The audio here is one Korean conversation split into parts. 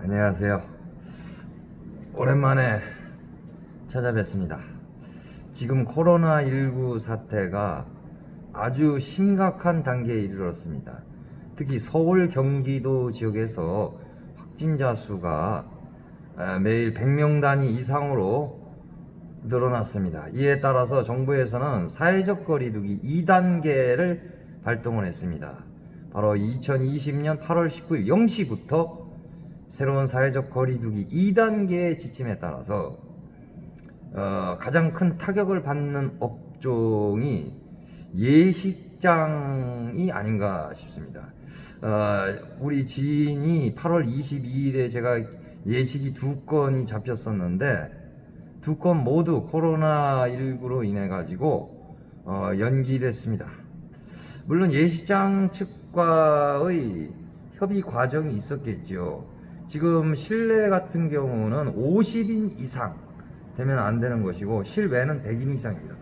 안녕하세요. 오랜만에 찾아뵙습니다. 지금 코로나19 사태가 아주 심각한 단계에 이르렀습니다. 특히 서울, 경기도 지역에서 확진자 수가 매일 100명 단위 이상으로 늘어났습니다. 이에 따라서 정부에서는 사회적 거리두기 2단계를 발동을 했습니다. 바로 2020년 8월 19일 0시부터 새로운 사회적 거리두기 2단계의 지침에 따라서 가장 큰 타격을 받는 업종이 예식장이 아닌가 싶습니다. 우리 지인이 8월 22일에 제가 예식이 2건이 잡혔었는데 2건 모두 코로나19로 인해 가지고 연기됐습니다. 물론 예식장 측과의 협의 과정이 있었겠죠. 지금 실내 같은 경우는 50인 이상 되면 안 되는 것이고 실외는 100인 이상입니다.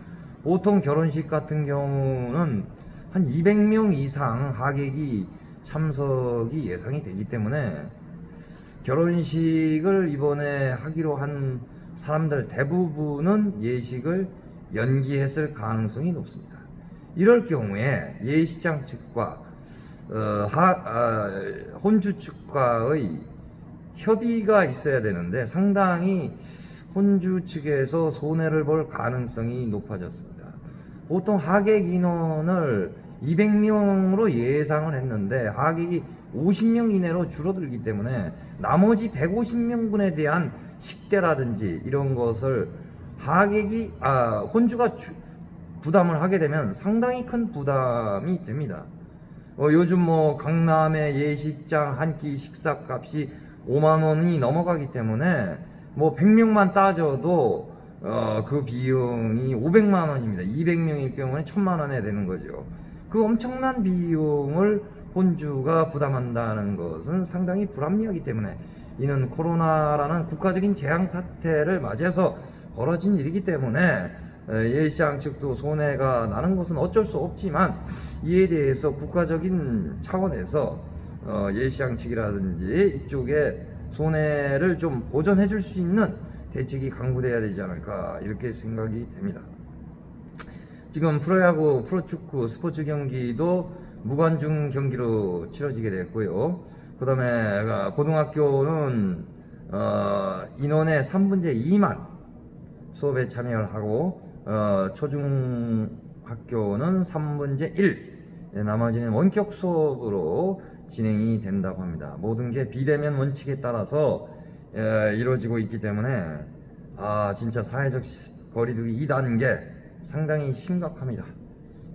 보통 결혼식 같은 경우는 한 200명 이상 하객이 참석이 예상이 되기 때문에 결혼식을 이번에 하기로 한 사람들 대부분은 예식을 연기했을 가능성이 높습니다. 이럴 경우에 예식장 측과 혼주 측과의 협의가 있어야 되는데 상당히 혼주 측에서 손해를 볼 가능성이 높아졌습니다. 보통 하객 인원을 200명으로 예상을 했는데 하객이 50명 이내로 줄어들기 때문에 나머지 150명분에 대한 식대라든지 이런 것을 혼주가 부담을 하게 되면 상당히 큰 부담이 됩니다. 요즘 강남의 예식장 한 끼 식사값이 5만 원이 넘어가기 때문에 100명만 따져도 그 비용이 500만 원입니다. 200명일 경우는 1000만 원에 되는 거죠. 그 엄청난 비용을 혼주가 부담한다는 것은 상당히 불합리하기 때문에 이는 코로나라는 국가적인 재앙 사태를 맞이해서 벌어진 일이기 때문에 예식장 측도 손해가 나는 것은 어쩔 수 없지만 이에 대해서 국가적인 차원에서 예식장 측이라든지 이쪽에 손해를 좀 보전해 줄 수 있는 대책이 강구돼야 되지 않을까 이렇게 생각이 됩니다. 지금 프로야구, 프로축구, 스포츠 경기도 무관중 경기로 치러지게 됐고요. 그 다음에 고등학교는 인원의 3분의 2만 수업에 참여를 하고 초중학교는 3분의 1 나머지는 원격 수업으로 진행이 된다고 합니다. 모든 게 비대면 원칙에 따라서 이루어지고 있기 때문에 진짜 사회적 거리두기 2단계 상당히 심각합니다.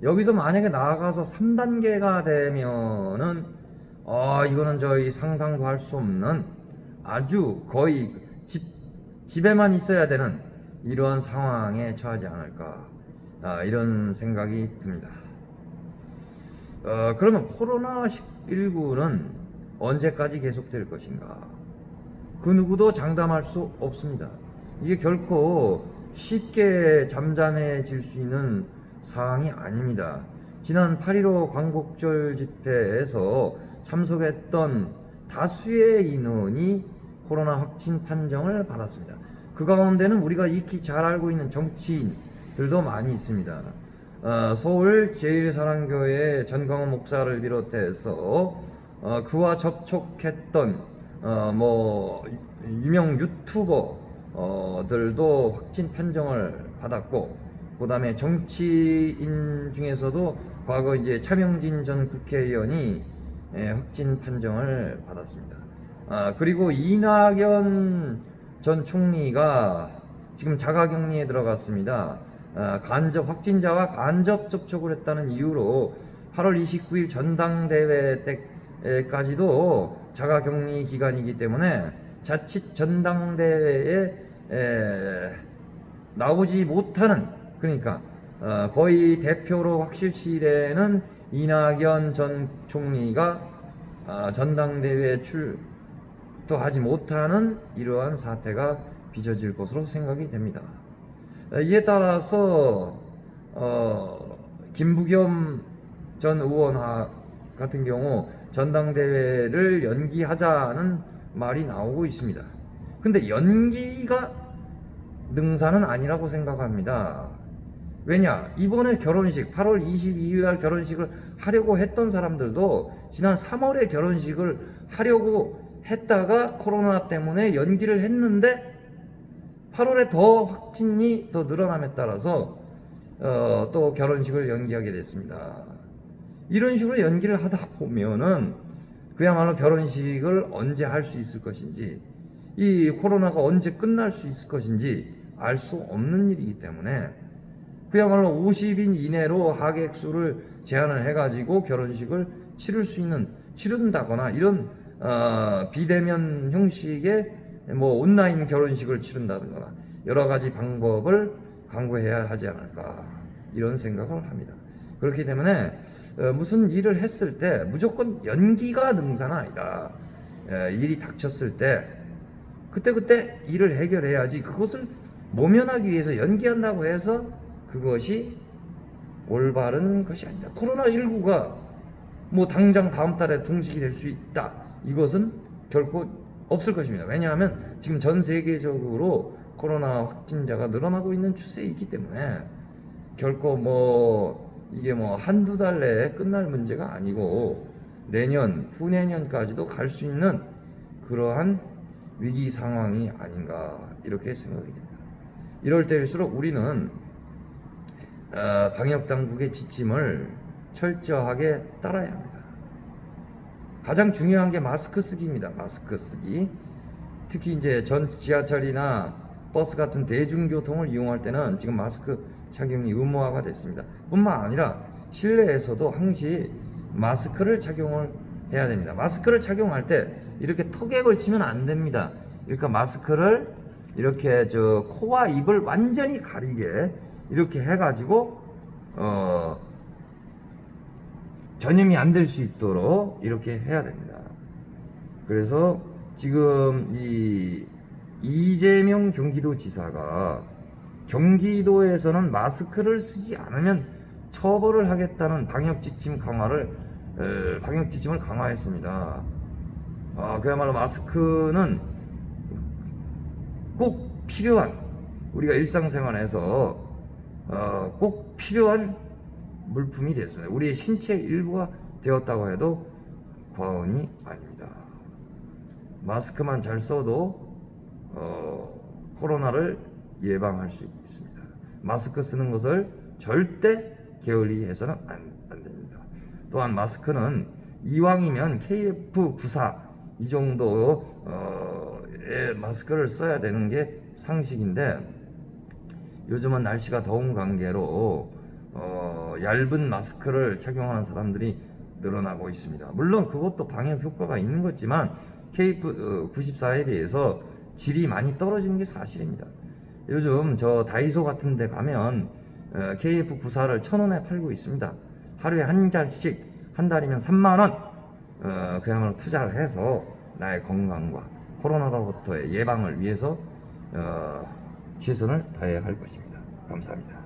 여기서 만약에 나아가서 3단계가 되면은 이거는 저희 상상도 할 수 없는 아주 거의 집에만 있어야 되는 이러한 상황에 처하지 않을까 이런 생각이 듭니다. 그러면 코로나19는 언제까지 계속될 것인가? 그 누구도 장담할 수 없습니다. 이게 결코 쉽게 잠잠해질 수 있는 상황이 아닙니다. 지난 8.15 광복절 집회에서 참석했던 다수의 인원이 코로나 확진 판정을 받았습니다. 그 가운데는 우리가 익히 잘 알고 있는 정치인들도 많이 있습니다. 서울 제일사랑교회 전광훈 목사를 비롯해서 그와 접촉했던 유명 유튜버들도 확진 판정을 받았고, 그 다음에 정치인 중에서도 과거 이제 차명진 전 국회의원이 확진 판정을 받았습니다. 그리고 이낙연 전 총리가 지금 자가격리에 들어갔습니다. 확진자와 간접 접촉을 했다는 이유로 8월 29일 전당대회 때까지도 자가격리 기간이기 때문에 자칫 전당대회에 나오지 못하는, 그러니까 거의 대표로 확실시되는 이낙연 전 총리가 전당대회에 출두하지 못하는 이러한 사태가 빚어질 것으로 생각이 됩니다. 이에 따라서 김부겸 전 의원 같은 경우 전당대회를 연기하자는 말이 나오고 있습니다. 근데 연기가 능사는 아니라고 생각합니다. 왜냐, 이번에 결혼식 8월 22일 날 결혼식을 하려고 했던 사람들도 지난 3월에 결혼식을 하려고 했다가 코로나 때문에 연기를 했는데 8월에 더 확진이 더 늘어남에 따라서 또 결혼식을 연기하게 됐습니다. 이런 식으로 연기를 하다 보면은 그야말로 결혼식을 언제 할 수 있을 것인지, 이 코로나가 언제 끝날 수 있을 것인지 알 수 없는 일이기 때문에 그야말로 50인 이내로 하객 수를 제한을 해가지고 결혼식을 치른다거나 이런 비대면 형식의 뭐 온라인 결혼식을 치른다거나 여러 가지 방법을 강구해야 하지 않을까, 이런 생각을 합니다. 그렇기 때문에 무슨 일을 했을 때 무조건 연기가 능사는 아니다. 일이 닥쳤을 때 그때 일을 해결해야지, 그것을 모면하기 위해서 연기한다고 해서 그것이 올바른 것이 아니다. 코로나19가 뭐 당장 다음 달에 종식이 될 수 있다, 이것은 결코 없을 것입니다. 왜냐하면 지금 전 세계적으로 코로나 확진자가 늘어나고 있는 추세에 있기 때문에 결코 뭐 이게 뭐 한두 달 내에 끝날 문제가 아니고 내년, 후내년까지도 갈 수 있는 그러한 위기 상황이 아닌가, 이렇게 생각이 됩니다. 이럴 때일수록 우리는 방역 당국의 지침을 철저하게 따라야 합니다. 가장 중요한 게 마스크 쓰기입니다. 마스크 쓰기. 특히 이제 전 지하철이나 버스 같은 대중교통을 이용할 때는 지금 마스크 착용이 의무화가 됐습니다. 뿐만 아니라 실내에서도 항시 마스크를 착용을 해야 됩니다. 마스크를 착용할 때 이렇게 턱에 걸치면 안 됩니다. 그러니까 마스크를 이렇게 코와 입을 완전히 가리게 이렇게 해가지고 전염이 안 될 수 있도록 이렇게 해야 됩니다. 그래서 지금 이 이재명 경기도지사가 경기도에서는 마스크를 쓰지 않으면 처벌을 하겠다는 방역 지침을 강화했습니다. 그야말로 마스크는 꼭 필요한, 우리가 일상생활에서 꼭 필요한 물품이 됐습니다. 우리의 신체 일부가 되었다고 해도 과언이 아닙니다. 마스크만 잘 써도 코로나를 예방할 수 있습니다. 마스크 쓰는 것을 절대 게을리해서는 안 됩니다. 또한 마스크는 이왕이면 KF94 이 정도의 마스크를 써야 되는 게 상식인데, 요즘은 날씨가 더운 관계로 얇은 마스크를 착용하는 사람들이 늘어나고 있습니다. 물론 그것도 방역 효과가 있는 거지만 KF94에 비해서 질이 많이 떨어지는 게 사실입니다. 요즘 저 다이소 같은 데 가면 KF94를 1,000원에 팔고 있습니다. 하루에 한 잔씩, 한 달이면 3만원 그야말로 투자를 해서 나의 건강과 코로나로부터의 예방을 위해서 최선을 다해야 할 것입니다. 감사합니다.